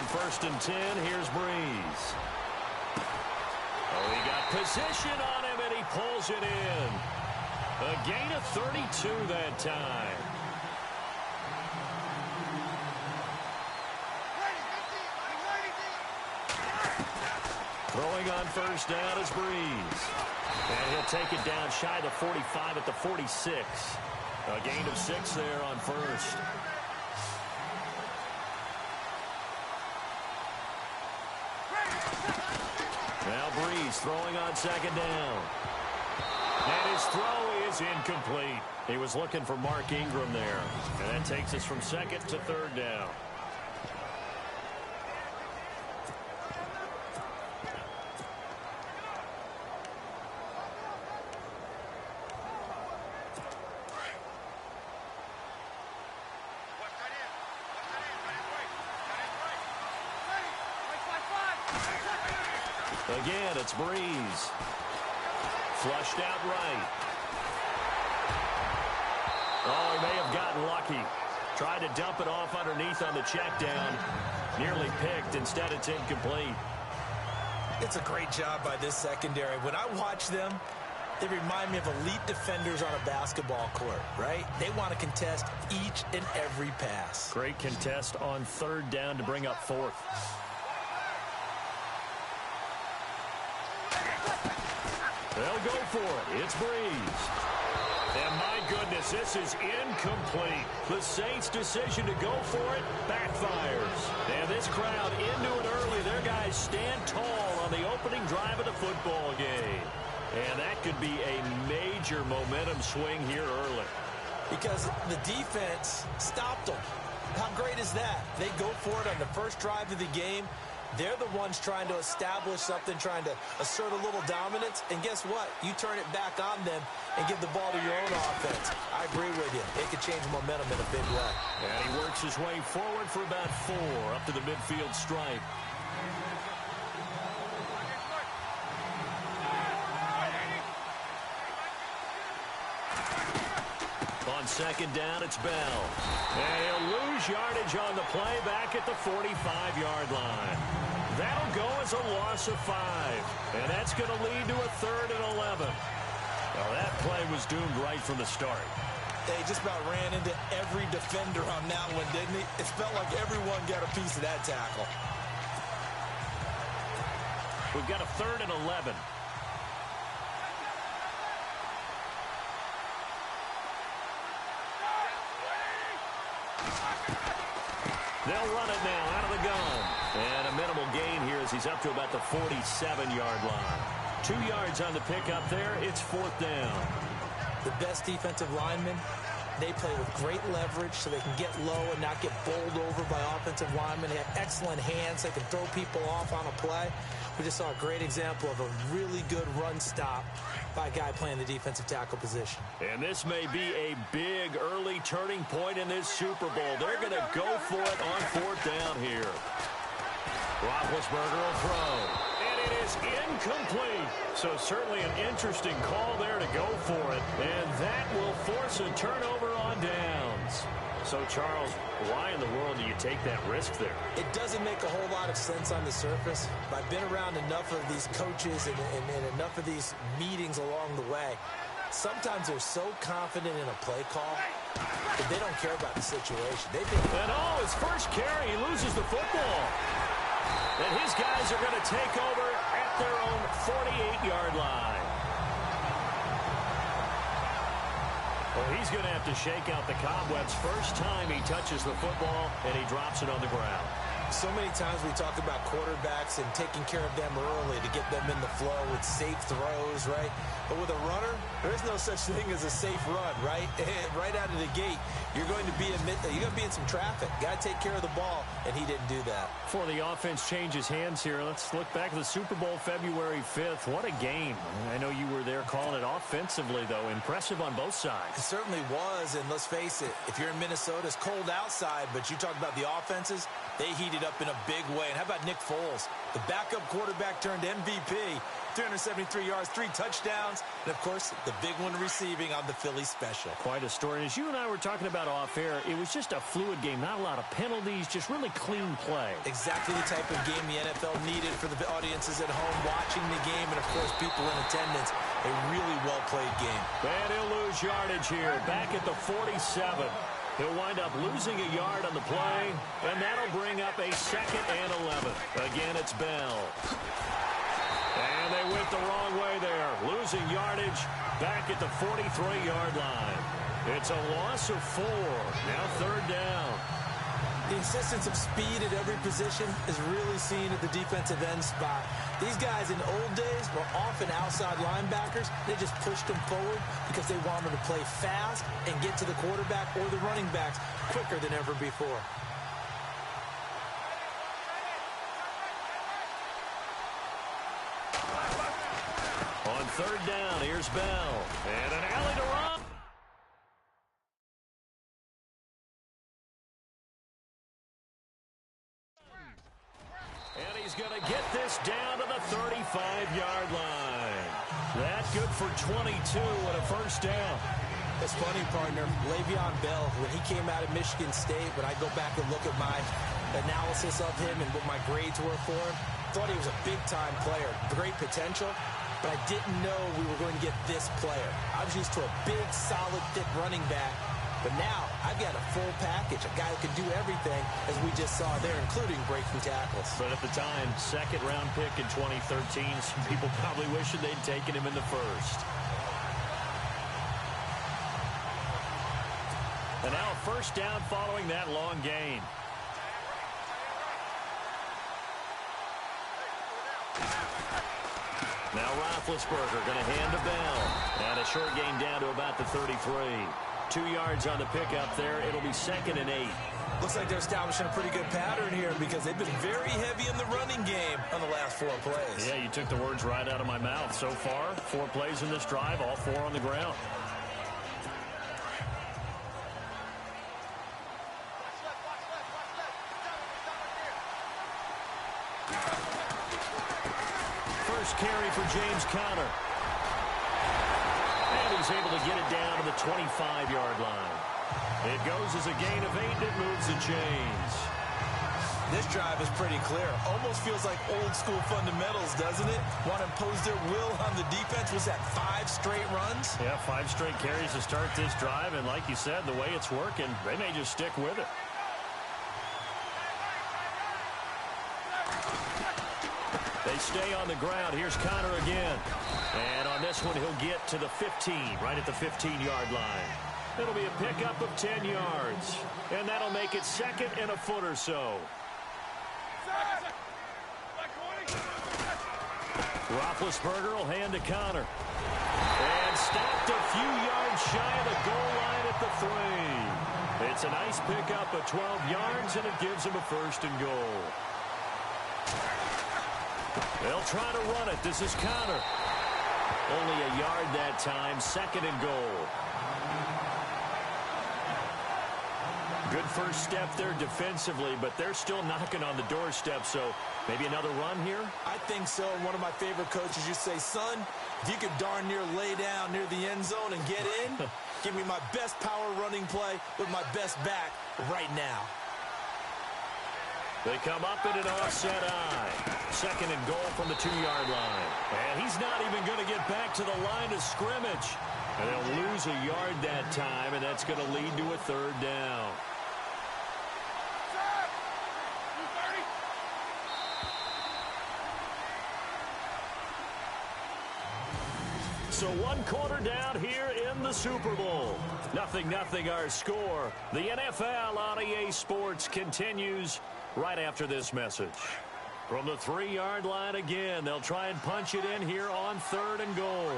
first and 10, here's Breeze. Oh, he got position on him, and he pulls it in. A gain of 32 that time. Throwing on first down is Breeze. And he'll take it down shy of the 45 at the 46. A gain of 6 there on first. Now Breeze throwing on second down. And his throw is incomplete. He was looking for Mark Ingram there. And that takes us from second to third down. Again, it's Breeze. Flushed out right. Oh, he may have gotten lucky. Tried to dump it off underneath on the check down. Nearly picked. Instead, it's incomplete. It's a great job by this secondary. When I watch them, they remind me of elite defenders on a basketball court, right? They want to contest each and every pass. Great contest on third down to bring up fourth. They'll go for it. It's Breeze. And my goodness, this is incomplete. The Saints' decision to go for it backfires. And this crowd into it early. Their guys stand tall on the opening drive of the football game. And that could be a major momentum swing here early. Because the defense stopped them. How great is that? They go for it on the first drive of the game. They're the ones trying to establish something, trying to assert a little dominance. And guess what? You turn it back on them and give the ball to your own offense. I agree with you. It could change momentum in a big way. And he works his way forward for about 4 up to the midfield stripe. On second down, it's Bell. And he'll lose yardage on the play back at the 45-yard line. That'll go as a loss of 5. And that's going to lead to a 3rd and 11. Well, that play was doomed right from the start. They just about ran into every defender on that one, didn't he? It felt like everyone got a piece of that tackle. We've got a 3rd and 11. They'll run it now out of the gun. And a minimal gain here as he's up to about the 47-yard line. 2 yards on the pickup there. It's 4th down. The best defensive linemen, they play with great leverage so they can get low and not get bowled over by offensive linemen. They have excellent hands. They can throw people off on a play. We just saw a great example of a really good run stop by a guy playing the defensive tackle position. And this may be a big early turning point in this Super Bowl. They're going to go for it on 4th down here. Roethlisberger will throw. And it is incomplete. So certainly an interesting call there to go for it. And that will force a turnover on downs. So, Charles, why in the world do you take that risk there? It doesn't make a whole lot of sense on the surface. But I've been around enough of these coaches and enough of these meetings along the way. Sometimes they're so confident in a play call that they don't care about the situation. And his first carry, he loses the football. And his guys are going to take over at their own 48-yard line. Well, he's going to have to shake out the cobwebs first time he touches the football, and he drops it on the ground. So many times we talk about quarterbacks and taking care of them early to get them in the flow with safe throws, right? But with a runner, there is no such thing as a safe run, right? Right out of the gate, you're going to be in some traffic. Got to take care of the ball, and he didn't do that. Before the offense changes hands here, let's look back at the Super Bowl February 5th. What a game. I know you were there calling it offensively, though. Impressive on both sides. It certainly was, and let's face it, if you're in Minnesota, it's cold outside, but you talk about the offenses, they heated heated up in a big way. And how about Nick Foles? The backup quarterback turned MVP. 373 yards, 3 touchdowns, and, of course, the big one receiving on the Philly special. Quite a story. As you and I were talking about off air, it was just a fluid game. Not a lot of penalties, just really clean play. Exactly the type of game the NFL needed for the audiences at home watching the game and, of course, people in attendance. A really well-played game. And he'll lose yardage here, back at the 47. He'll wind up losing a yard on the play, and that'll bring up a 2nd and 11. Again, it's Bell. And they went the wrong way there, losing yardage back at the 43-yard line. It's a loss of 4. Now 3rd down. The insistence of speed at every position is really seen at the defensive end spot. These guys in old days were often outside linebackers. They just pushed them forward because they wanted to play fast and get to the quarterback or the running backs quicker than ever before. On 3rd down, here's Bell. And an alley to run. And he's going to get this down to the 35-yard line. That good for 22 and a 1st down. It's funny, partner. Le'Veon Bell, when he came out of Michigan State, when I go back and look at my analysis of him and what my grades were for him, thought he was a big-time player, great potential, but I didn't know we were going to get this player. I was used to a big, solid, thick running back, but now I've got a full package, a guy who can do everything, as we just saw there, including breaking tackles. But at the time, 2nd-round pick in 2013, some people probably wishing they'd taken him in the 1st. And now a 1st down following that long gain. Now Roethlisberger going to hand to Bell. And a short gain down to about the 33. 2 yards on the pickup there. It'll be 2nd and 8. Looks like they're establishing a pretty good pattern here because they've been very heavy in the running game on the last 4 plays. Yeah, you took the words right out of my mouth. So far, 4 plays in this drive, all 4 on the ground. First carry for James Conner. And he's able to get it down to the 25-yard line. It goes as a gain of 8, and it moves the chains. This drive is pretty clear. Almost feels like old-school fundamentals, doesn't it? Want to impose their will on the defense. Was that 5 straight runs? Yeah, 5 straight carries to start this drive, and like you said, the way it's working, they may just stick with it. They stay on the ground. Here's Conner again. And on this one, he'll get to the 15, right at the 15-yard line. It'll be a pickup of 10 yards. And that'll make it 2nd and a foot or so. Roethlisberger will hand to Conner. And stopped a few yards shy of the goal line at the 3. It's a nice pickup of 12 yards, and it gives him a 1st and goal. They'll try to run it. This is Conner. Only a yard that time, 2nd and goal. Good first step there defensively, but they're still knocking on the doorstep, so maybe another run here? I think so. One of my favorite coaches used to say, son, if you could darn near lay down near the end zone and get in, give me my best power running play with my best back right now. They come up in an offset eye. 2nd and goal from the 2-yard line. And he's not even going to get back to the line of scrimmage. And they'll lose a yard that time, and that's going to lead to a 3rd down. So 1 quarter down here in the Super Bowl. 0-0 our score. The NFL on EA Sports continues right after this message. From the 3-yard line again, they'll try and punch it in here on 3rd and goal.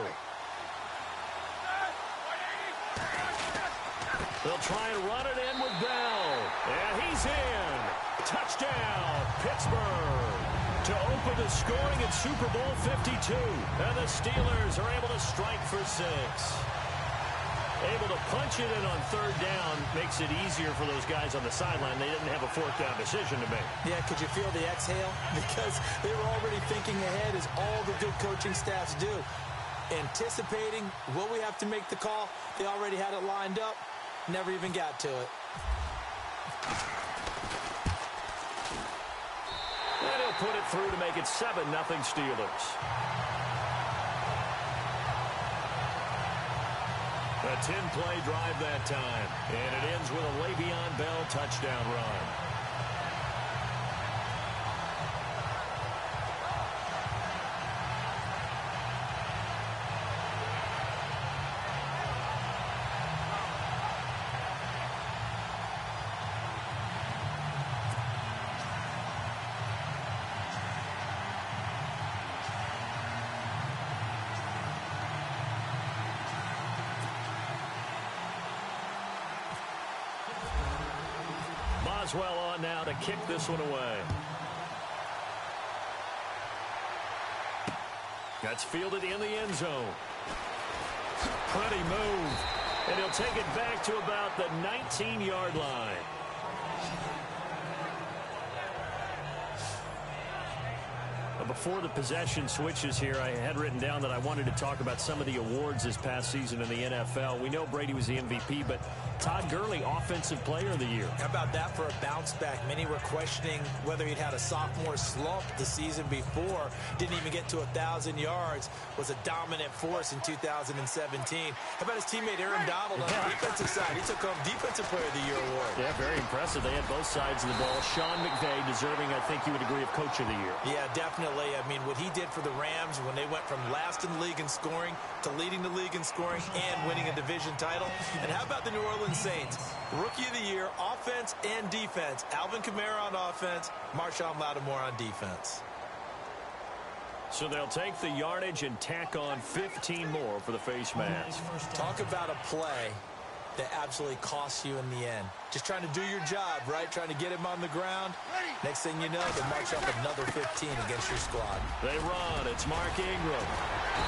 They'll try and run it in with Bell. And he's in. Touchdown, Pittsburgh. To open the scoring in Super Bowl 52. And the Steelers are able to strike for 6. Able to punch it in on third down makes it easier for those guys on the sideline. They didn't have a fourth down decision to make. Yeah, could you feel the exhale? Because they were already thinking ahead, as all the good coaching staffs do. Anticipating, will we have to make the call? They already had it lined up. Never even got to it. And he'll put it through to make it 7-0 Steelers. A 10-play drive that time. And it ends with a Le'Veon Bell touchdown run. Boswell on now to kick this one away. That's fielded in the end zone. Pretty move. And he'll take it back to about the 19-yard line. Before the possession switches here, I had written down that I wanted to talk about some of the awards this past season in the NFL. We know Brady was the MVP, but Todd Gurley, Offensive Player of the Year. How about that for a bounce back? Many were questioning whether he'd had a sophomore slump the season before. Didn't even get to 1,000 yards. Was a dominant force in 2017. How about his teammate Aaron Donald on the defensive side? He took home Defensive Player of the Year award. Yeah, very impressive. They had both sides of the ball. Sean McVay deserving, I think you would agree, of Coach of the Year. Yeah, definitely. I mean, what he did for the Rams when they went from last in the league in scoring to leading the league in scoring and winning a division title. And how about the New Orleans Saints? Rookie of the Year, offense and defense. Alvin Kamara on offense, Marshawn Lattimore on defense. So they'll take the yardage and tack on 15 more for the face mask. Talk about a play that absolutely costs you in the end. Just trying to do your job, right? Trying to get him on the ground. Next thing you know, they march up another 15 against your squad. They run. It's Mark Ingram.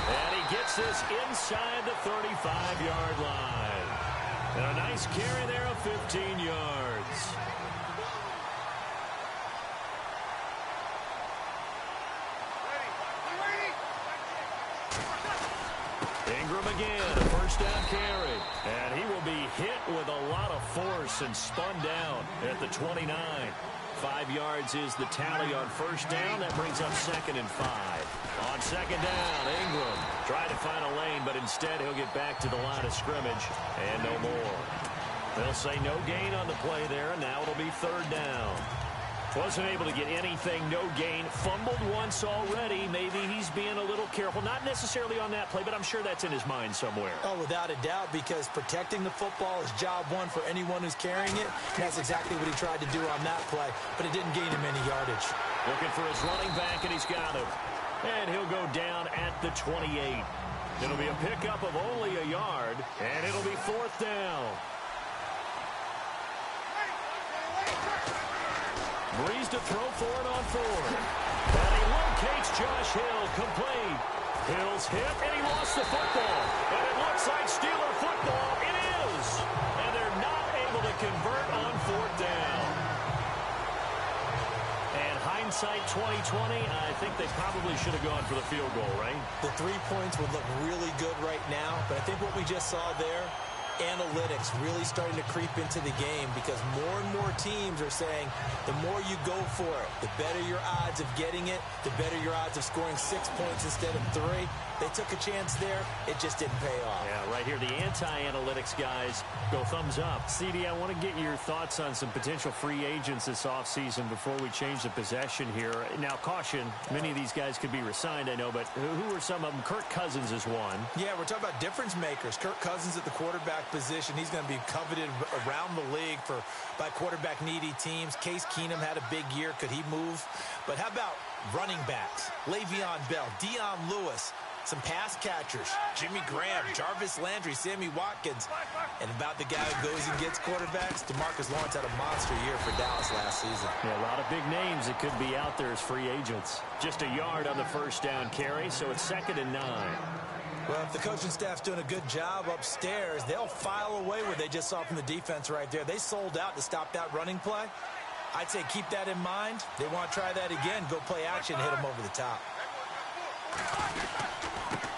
And he gets this inside the 35-yard line. And a nice carry there of 15 yards. Ingram again, a first down carry. And he will be hit with a lot of force and spun down at the 29. 5 yards is the tally on first down. That brings up 2nd and 5. On second down, Ingram tried to find a lane, but instead he'll get back to the line of scrimmage and no more. They'll say no gain on the play there, and now it'll be 3rd down. Wasn't able to get anything, no gain. Fumbled once already. Maybe he's being a little careful. Not necessarily on that play, but I'm sure that's in his mind somewhere. Oh, without a doubt, because protecting the football is job one for anyone who's carrying it. That's exactly what he tried to do on that play, but it didn't gain him any yardage. Looking for his running back, and he's got him. And he'll go down at the 28. It'll be a pickup of only a yard, and it'll be 4th down. Breeze to throw for it on 4th. And he locates Josh Hill, complete. Hill's hit, and he lost the football. And it looks like Steeler football. It is. And they're not able to convert on 4th down. And hindsight 2020, I think they probably should have gone for the field goal, right? The 3 points would look really good right now, but I think what we just saw there, analytics really starting to creep into the game, because more and more teams are saying the more you go for it, the better your odds of getting it, the better your odds of scoring 6 points instead of 3. They took a chance there. It just didn't pay off. Yeah, right here, the anti-analytics guys go thumbs up. CD, I want to get your thoughts on some potential free agents this offseason before we change the possession here. Now, caution, many of these guys could be resigned, I know, but who are some of them? Kirk Cousins is one. Yeah, we're talking about difference makers. Kirk Cousins at the quarterback position. He's going to be coveted around the league by quarterback-needy teams. Case Keenum had a big year. Could he move? But how about running backs? Le'Veon Bell, Dion Lewis, some pass catchers, Jimmy Graham, Jarvis Landry, Sammy Watkins. And about the guy who goes and gets quarterbacks, DeMarcus Lawrence had a monster year for Dallas last season. Yeah, a lot of big names that could be out there as free agents. Just a yard on the first down carry, so it's 2nd and 9. Well, if the coaching staff's doing a good job upstairs, they'll file away what they just saw from the defense right there. They sold out to stop that running play. I'd say keep that in mind. They want to try that again. Go play action, hit them over the top.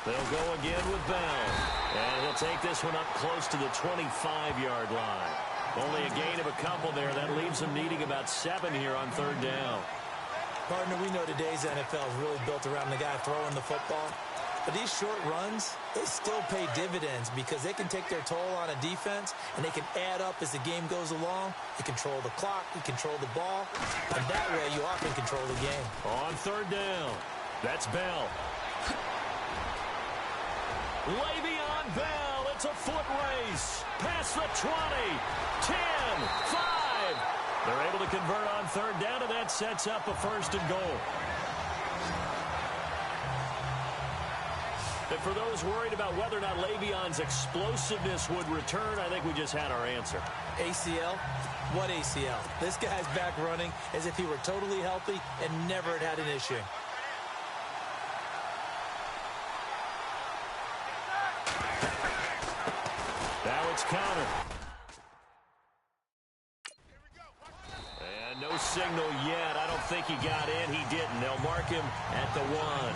They'll go again with Bell. And he'll take this one up close to the 25-yard line. Only a gain of a couple there. That leaves them needing about 7 here on third down. Partner, we know today's NFL is really built around the guy throwing the football. But these short runs, they still pay dividends because they can take their toll on a defense, and they can add up as the game goes along. You control the clock, you control the ball, and that way you often control the game. On third down, that's Bell. Le'Veon Bell, it's a foot race. Past the 20, 10, 5. They're able to convert on third down, and that sets up a first and goal. And for those worried about whether or not Le'Veon's explosiveness would return, I think we just had our answer. ACL? What ACL? This guy's back running as if he were totally healthy and never had an issue. Now it's counter. And no signal yet. I don't think he got in. He didn't. They'll mark him at the 1.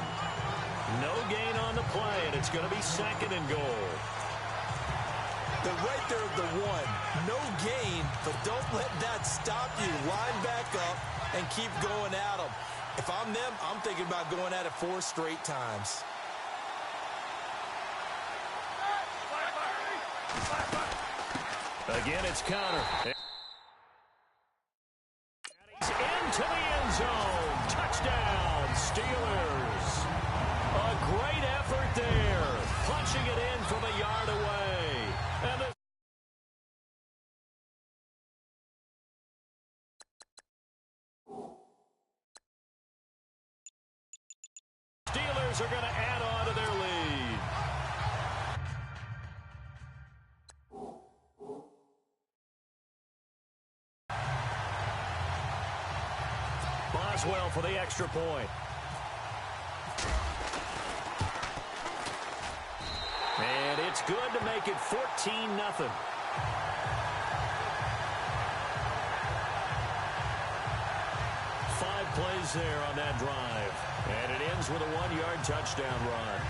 No gain on the play, and it's going to be second and goal. They're right there at the 1. No gain, but don't let that stop you. Line back up and keep going at them. If I'm them, I'm thinking about going at it 4 straight times. Again, it's counter. He's into the end zone. Touchdown, Steelers. A great effort there. Punching it in from a yard away. And the Steelers are going to add on to their lead. Boswell for the extra point. And it's good to make it 14-0. Five plays there on that drive. And it ends with a 1-yard touchdown run.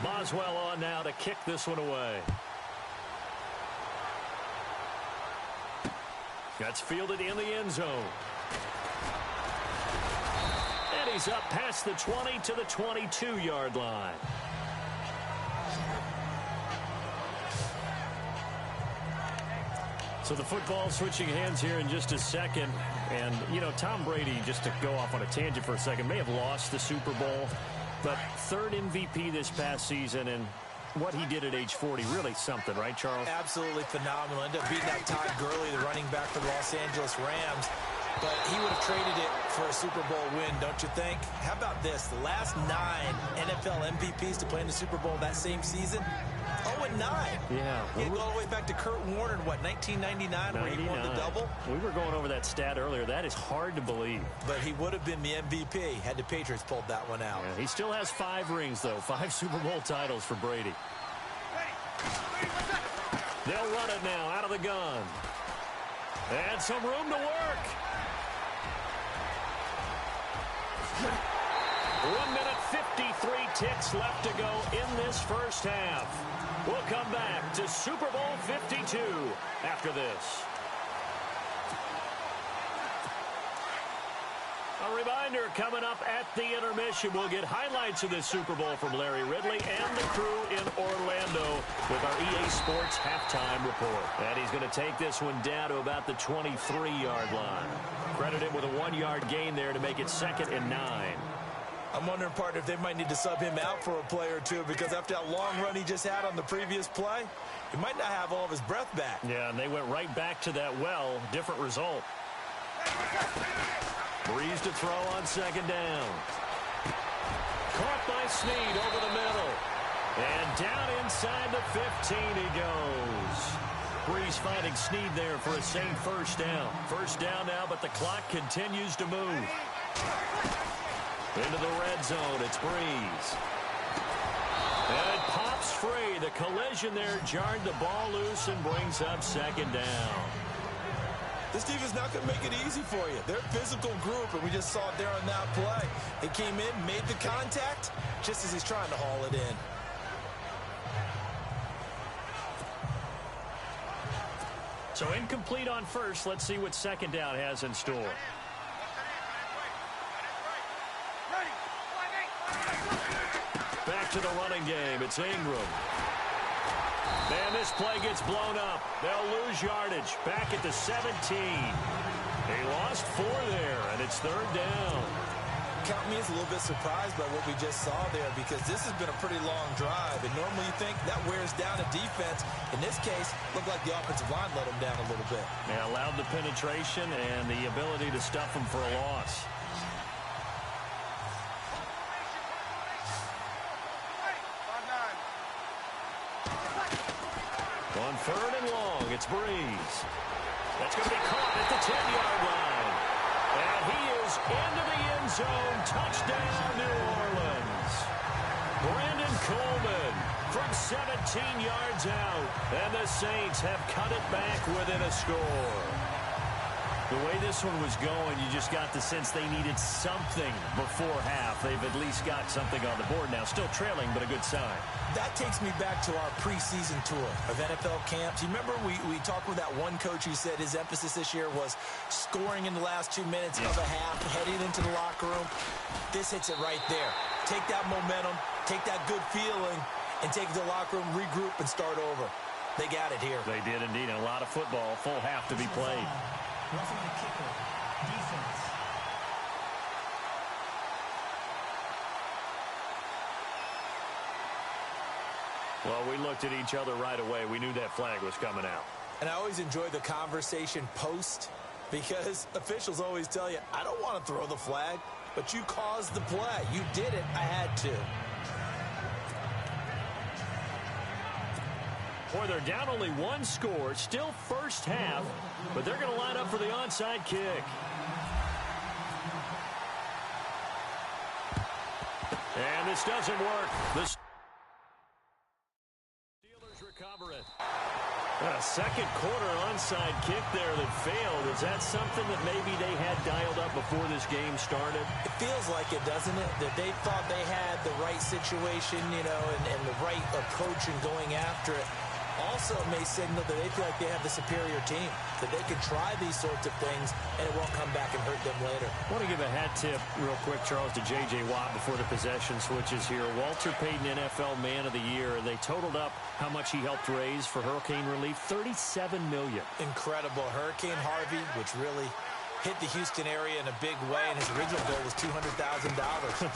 Boswell on now to kick this one away. That's fielded in the end zone. And he's up past the 20 to the 22-yard line. So the football switching hands here in just a second. And, you know, Tom Brady, just to go off on a tangent for a second, may have lost the Super Bowl. But third MVP this past season, and what he did at age 40, really something, right, Charles? Absolutely phenomenal. Ended up beating out Todd Gurley, the running back for the Los Angeles Rams. But he would have traded it for a Super Bowl win, don't you think? How about this? The last 9 NFL MVPs to play in the Super Bowl that same season, 0-9. Yeah. You go all the way back to Kurt Warner in, what, 1999, where he won the double? We were going over that stat earlier. That is hard to believe. But he would have been the MVP had the Patriots pulled that one out. Yeah, he still has 5 rings, though. 5 Super Bowl titles for Brady. They'll run it now out of the gun. And some room to work. 1 minute 53 ticks left to go in this first half. We'll come back to Super Bowl 52 after this. A reminder, coming up at the intermission, we'll get highlights of this Super Bowl from Larry Ridley and the crew in Orlando with our EA Sports halftime report. And he's going to take this one down to about the 23-yard line. Credit him with a 1-yard gain there to make it 2nd and 9. I'm wondering, partner, if they might need to sub him out for a play or two, because after that long run he just had on the previous play, he might not have all of his breath back. Yeah, and they went right back to that well. Different result. Breeze to throw on second down. Caught by Snead over the middle. And down inside the 15 he goes. Breeze finding Snead there for a same first down. First down now, but the clock continues to move. Into the red zone, it's Breeze. And it pops free. The collision there jarred the ball loose and brings up second down. This defense not going to make it easy for you. They're a physical group, and we just saw it there on that play. They came in, made the contact, just as he's trying to haul it in. So incomplete on first. Let's see what second down has in store. Back to the running game. It's Ingram. And this play gets blown up. They'll lose yardage. Back at the 17. They lost 4 there, and it's third down. Count me as a little bit surprised by what we just saw there, because this has been a pretty long drive, and normally you think that wears down a defense. In this case, looked like the offensive line let them down a little bit. They allowed the penetration and the ability to stuff them for a loss. On third and long, it's Breeze. That's going to be caught at the 10-yard line. And he is into the end zone. Touchdown, New Orleans. Brandon Coleman from 17 yards out. And the Saints have cut it back within a score. The way this one was going, you just got the sense they needed something before half. They've at least got something on the board now. Still trailing, but a good sign. That takes me back to our preseason tour of NFL camps. You remember we talked with that one coach who said his emphasis this year was scoring in the last 2 minutes of a half, heading into the locker room. This hits it right there. Take that momentum, take that good feeling, and take it to the locker room, regroup, and start over. They got it here. They did indeed, and a lot of football, full half to be played. Roughing the kicker. Defense. Well, we looked at each other right away. We knew that flag was coming out. And I always enjoy the conversation post, because officials always tell you, I don't want to throw the flag, but you caused the play. You did it. I had to. Boy, they're down only 1 score. Still first half, but they're going to line up for the onside kick. And this doesn't work. The Steelers recover it. A second quarter onside kick there that failed. Is that something that maybe they had dialed up before this game started? It feels like it, doesn't it? That they thought they had the right situation, you know, and the right approach in going after it. Also, it may signal that they feel like they have the superior team, that they can try these sorts of things, and it won't come back and hurt them later. I want to give a hat tip real quick, Charles, to J.J. Watt before the possession switches here. Walter Payton, NFL Man of the Year. They totaled up how much he helped raise for hurricane relief, $37 million. Incredible. Hurricane Harvey, which really hit the Houston area in a big way, and his original goal was $200,000.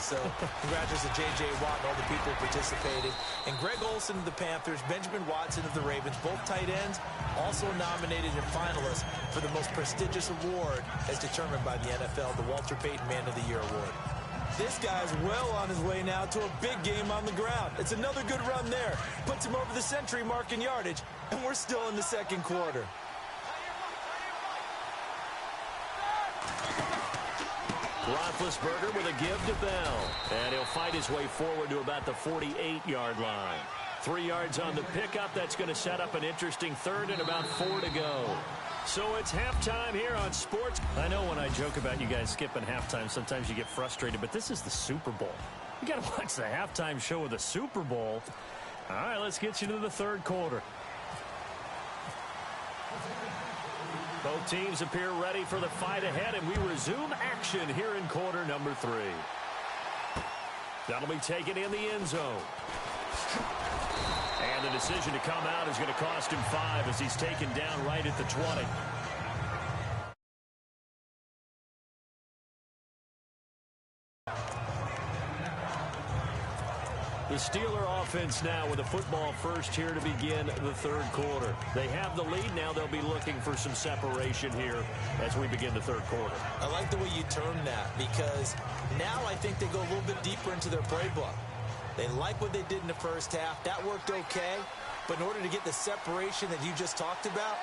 So congratulations to J.J. Watt and all the people who participated. And Greg Olsen of the Panthers, Benjamin Watson of the Ravens, both tight ends, also nominated and finalists for the most prestigious award as determined by the NFL, the Walter Payton Man of the Year Award. This guy's well on his way now to a big game on the ground. It's another good run there. Puts him over the century mark in yardage, and we're still in the second quarter. Roethlisberger with a give to Bell. And he'll fight his way forward to about the 48-yard line. 3 yards on the pickup. That's going to set up an interesting third and about 4 to go. So it's halftime here on Sports. I know when I joke about you guys skipping halftime, sometimes you get frustrated, but this is the Super Bowl. You got to watch the halftime show of the Super Bowl. All right, let's get you to the third quarter. Both teams appear ready for the fight ahead, and we resume action here in quarter number 3. That'll be taken in the end zone. And the decision to come out is going to cost him 5 as he's taken down right at the 20. The Steeler offense now with the football first here to begin the third quarter. They have the lead. Now they'll be looking for some separation here as we begin the third quarter. I like the way you term that because now I think they go a little bit deeper into their playbook. They like what they did in the first half. That worked okay. But in order to get the separation that you just talked about,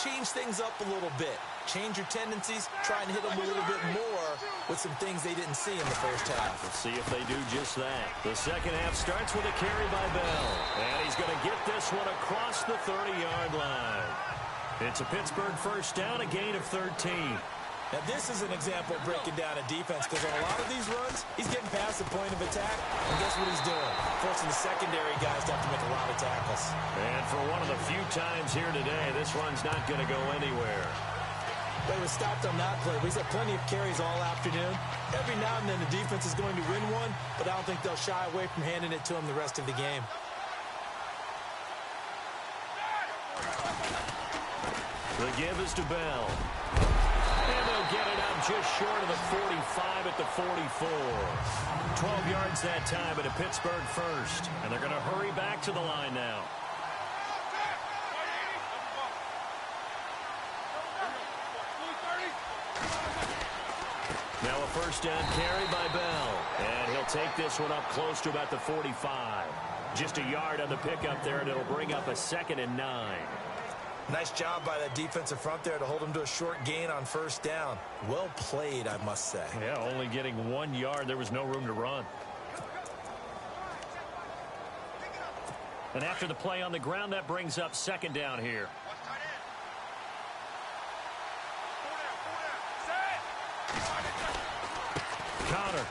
change things up a little bit. Change your tendencies, try and hit them a little bit more with some things they didn't see in the first half. Let's see if they do just that. The second half starts with a carry by Bell. And he's going to get this one across the 30-yard line. It's a Pittsburgh first down, a gain of 13. Now, this is an example of breaking down a defense because on a lot of these runs, he's getting past the point of attack, and guess what he's doing? Forcing the secondary guys to have to make a lot of tackles. And for one of the few times here today, this run's not going to go anywhere. But he was stopped on that play. He's had plenty of carries all afternoon. Every now and then the defense is going to win one, but I don't think they'll shy away from handing it to him the rest of the game. The give is to Bell. And they'll get it out just short of the 45 at the 44. 12 yards that time at a Pittsburgh first. And they're going to hurry back to the line now. Now a first down carry by Bell. And he'll take this one up close to about the 45. Just a yard on the pickup there, and it'll bring up a 2nd and 9. Nice job by that defensive front there to hold him to a short gain on first down. Well played, I must say. Yeah, only getting 1 yard. There was no room to run. And after the play on the ground, that brings up 2nd down here. Connor.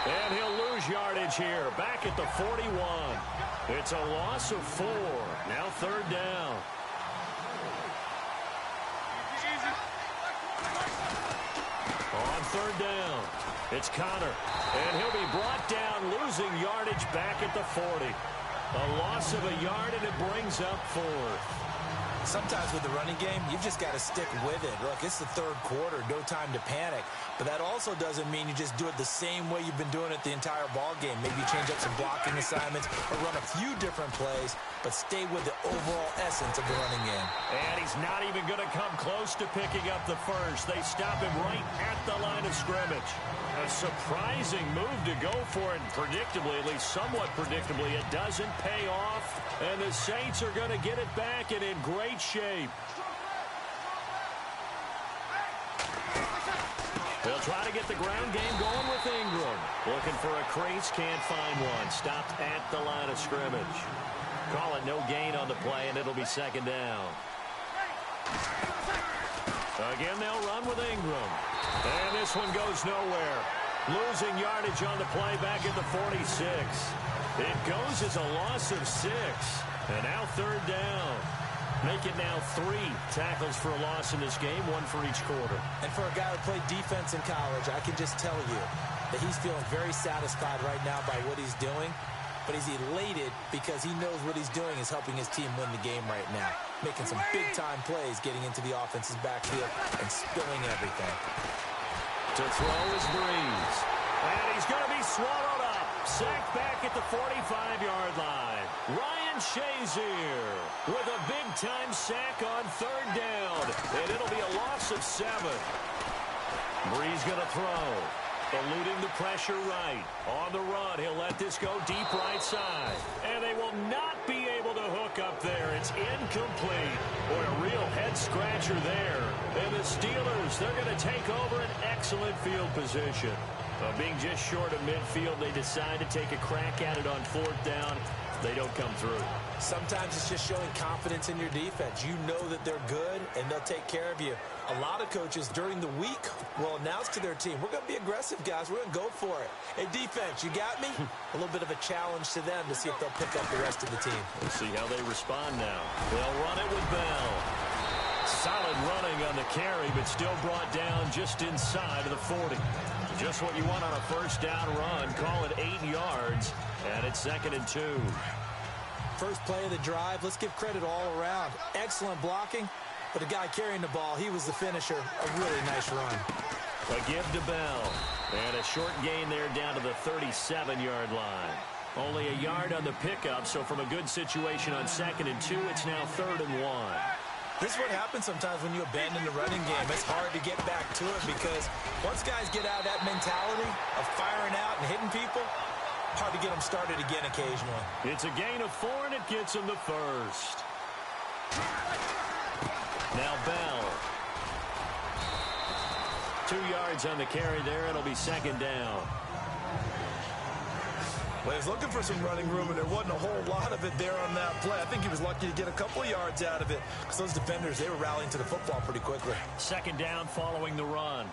And he'll lose yardage here. Back at the 41. It's a loss of 4. Now 3rd down. On 3rd down, it's Connor. And he'll be brought down, losing yardage back at the 40. A loss of a yard, and it brings up 4th. Sometimes with the running game, you've just got to stick with it. Look, it's the third quarter, no time to panic. But that also doesn't mean you just do it the same way you've been doing it the entire ball game. Maybe change up some blocking assignments or run a few different plays, but stay with the overall essence of the running game. And he's not even going to come close to picking up the first. They stop him right at the line of scrimmage. A surprising move to go for it, and predictably, at least somewhat predictably, it doesn't pay off. And the Saints are going to get it back and in great shape. They'll try to get the ground game going with Ingram. Looking for a crease, can't find one. Stopped at the line of scrimmage. Call it no gain on the play, and it'll be 2nd down. Again, they'll run with Ingram. And this one goes nowhere. Losing yardage on the play back at the 46. It goes as a loss of 6. And now 3rd down. Make it now 3 tackles for a loss in this game, 1 for each quarter. And for a guy who played defense in college, I can just tell you that he's feeling very satisfied right now by what he's doing. But he's elated because he knows what he's doing is helping his team win the game right now. Making some big-time plays, getting into the offense's backfield and spilling everything. To throw is Breeze. And he's going to be swallowed up. Sacked back at the 45-yard line. Ryan Shazier with a big-time sack on 3rd down. And it'll be a loss of 7. Breeze going to throw. Eluding the pressure right. On the run, he'll let this go deep right side. And they will not be able to hook up there. It's incomplete. Boy, a real head-scratcher there. And the Steelers, they're going to take over an excellent field position. Being just short of midfield, they decide to take a crack at it on 4th down. They don't come through. Sometimes it's just showing confidence in your defense. You know that they're good, and they'll take care of you. A lot of coaches during the week will announce to their team, we're going to be aggressive, guys. We're going to go for it. Hey, defense, you got me? A little bit of a challenge to them to see if they'll pick up the rest of the team. We'll see how they respond now. They'll run it with Bell. Solid running on the carry, but still brought down just inside of the 40. Just what you want on a first down run. Call it 8 yards, and it's 2nd and 2. First play of the drive. Let's give credit all around. Excellent blocking, but the guy carrying the ball, he was the finisher. A really nice run. A give to Bell. And a short gain there down to the 37-yard line. Only a yard on the pickup, so from a good situation on 2nd and 2, it's now 3rd and 1. This is what happens sometimes when you abandon the running game. It's hard to get back to it because once guys get out of that mentality of firing out and hitting people, hard to get them started again occasionally. It's a gain of 4, and it gets them the first. Now Bell. 2 yards on the carry there. It'll be 2nd down. Well, he was looking for some running room, and there wasn't a whole lot of it there on that play. I think he was lucky to get a couple of yards out of it because those defenders, they were rallying to the football pretty quickly. 2nd down following the run.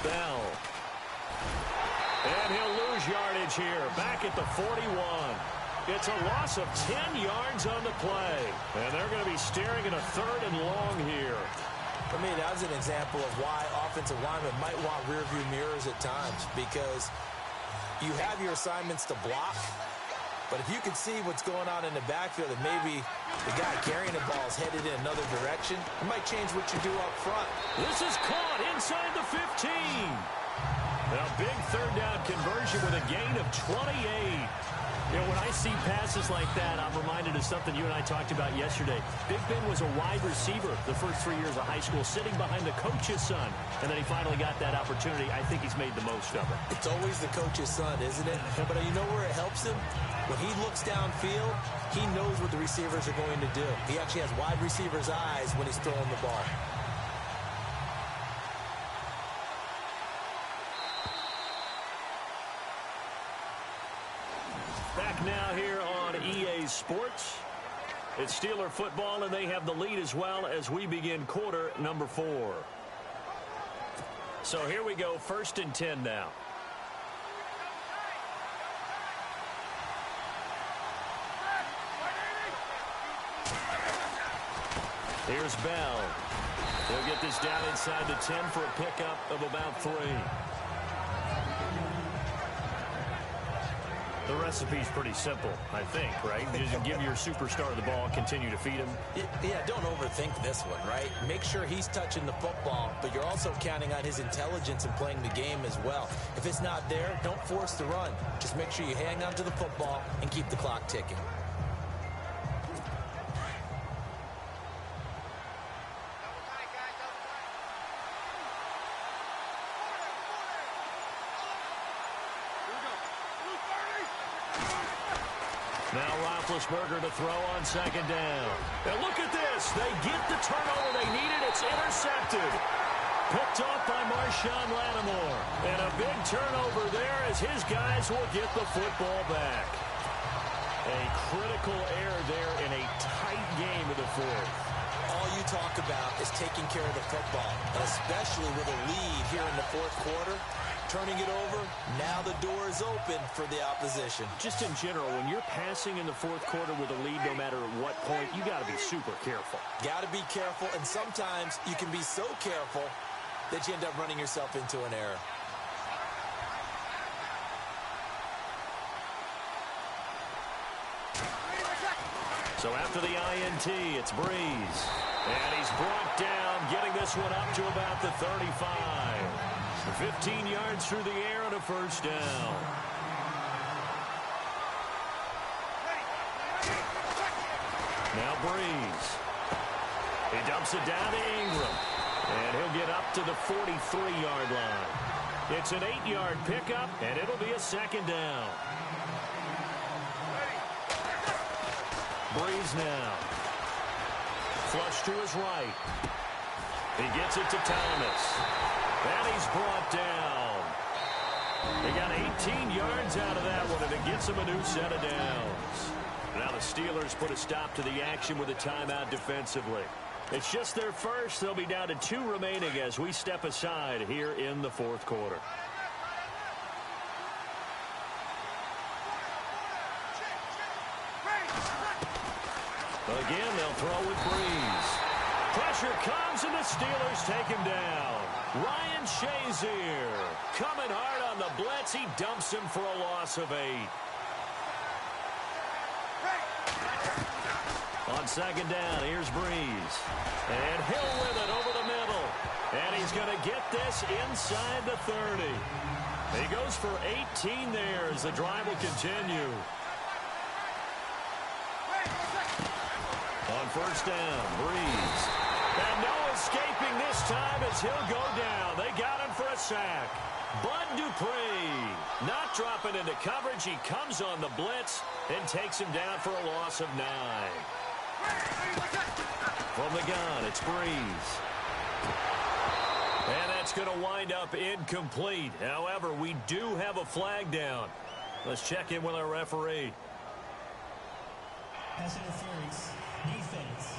Bell. And he'll lose yardage here. Back at the 41. It's a loss of 10 yards on the play. And they're going to be staring at a 3rd and long here. For me, that was an example of why offensive linemen might want rearview mirrors at times, because you have your assignments to block, but if you can see what's going on in the backfield and maybe the guy carrying the ball is headed in another direction, it might change what you do up front. This is caught inside the 15. A big 3rd down conversion with a gain of 28. You know, when I see passes like that, I'm reminded of something you and I talked about yesterday. Big Ben was a wide receiver the first 3 years of high school, sitting behind the coach's son, and then he finally got that opportunity. I think he's made the most of it. It's always the coach's son, isn't it? But you know where it helps him? When he looks downfield, he knows what the receivers are going to do. He actually has wide receivers' eyes when he's throwing the ball. Back now here on EA Sports. It's Steeler football, and they have the lead as well as we begin quarter number 4. So here we go, 1st and 10 now. Here's Bell. He'll get this down inside the 10 for a pickup of about 3. The recipe's pretty simple, I think, right? Just give your superstar the ball, continue to feed him. Yeah, don't overthink this one, right? Make sure he's touching the football, but you're also counting on his intelligence in playing the game as well. If it's not there, don't force the run. Just make sure you hang on to the football and keep the clock ticking. Now Roethlisberger to throw on 2nd down. And look at this. They get the turnover they needed. It's intercepted. Picked off by Marshawn Lattimore. And a big turnover there as his guys will get the football back. A critical error there in a tight game in the 4th. All you talk about is taking care of the football, and especially with a lead here in the 4th quarter. Turning it over, now the door is open for the opposition. Just in general, when you're passing in the 4th quarter with a lead, no matter at what point, you got to be super careful. Got to be careful, and sometimes you can be so careful that you end up running yourself into an error. So after the INT, it's Breeze. And he's brought down, getting this one up to about the 35. 15 yards through the air on a 1st down. Now Breeze. He dumps it down to Ingram. And he'll get up to the 43-yard line. It's an 8-yard pickup, and it'll be a 2nd down. Breeze now. Flush to his right. He gets it to Thomas. And he's brought down. They got 18 yards out of that one, and it gets him a new set of downs. Now the Steelers put a stop to the action with a timeout defensively. It's just their first. They'll be down to 2 remaining as we step aside here in the 4th quarter. Again, they'll throw with Breeze. Pressure comes, and the Steelers take him down. Ryan Shazier coming hard on the blitz. He dumps him for a loss of 8. On second down, here's Breeze. And Hill with it over the middle. And he's going to get this inside the 30. He goes for 18 there as the drive will continue. On first down, Breeze. And no escaping this time as he'll go down. They got him for a sack. Bud Dupree not dropping into coverage. He comes on the blitz and takes him down for a loss of 9. From the gun, it's Breeze. And that's going to wind up incomplete. However, we do have a flag down. Let's check in with our referee. Pass interference. Defense.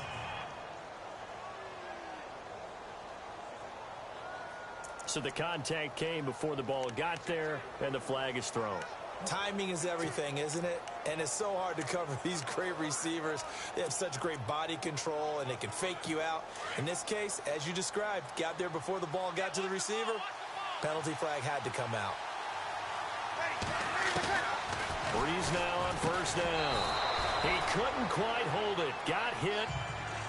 So the contact came before the ball got there, and the flag is thrown. Timing is everything, isn't it? And it's so hard to cover these great receivers. They have such great body control, and they can fake you out. In this case, as you described, got there before the ball got to the receiver. Penalty flag had to come out. Breeze now on first down. He couldn't quite hold it. Got hit.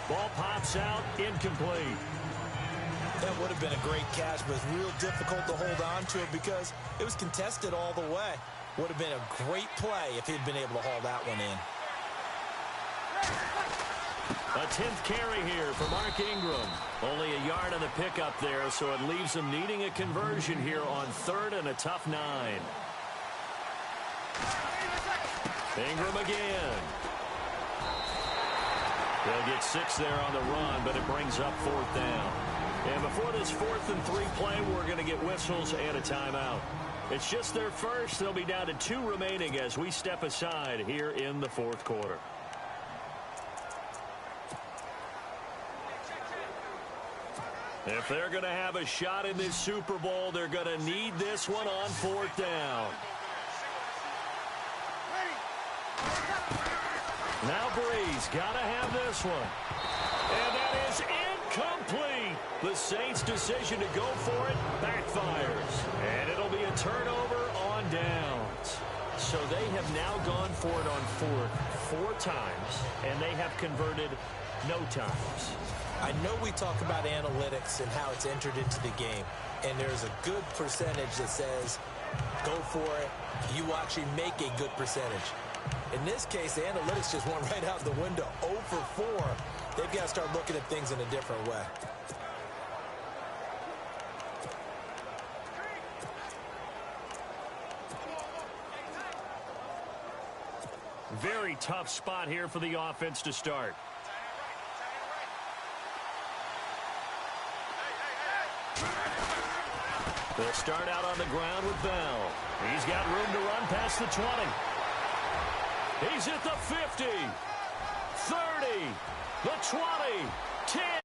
Ball pops out. Incomplete. That would have been a great catch, but it's real difficult to hold on to it because it was contested all the way. Would have been a great play if he'd been able to haul that one in. A 10th carry here for Mark Ingram. Only a yard on the pickup there, so it leaves him needing a conversion here on 3rd and a tough 9. Ingram again. They'll get 6 there on the run, but it brings up 4th down. And before this 4th and 3 play, we're going to get whistles and a timeout. It's just their first. They'll be down to 2 remaining as we step aside here in the 4th quarter. If they're going to have a shot in this Super Bowl, they're going to need this one on 4th down. Now Breeze got to have this one. And that is incomplete. The Saints' decision to go for it backfires. And it'll be a turnover on downs. So they have now gone for it on 4th 4 times, and they have converted no times. I know we talk about analytics and how it's entered into the game, and there's a good percentage that says go for it. You actually make a good percentage. In this case, the analytics just went right out the window. 0 for 4. They've got to start looking at things in a different way. Very tough spot here for the offense to start. They'll start out on the ground with Bell. He's got room to run past the 20. He's at the 50, 30, the 20, 10.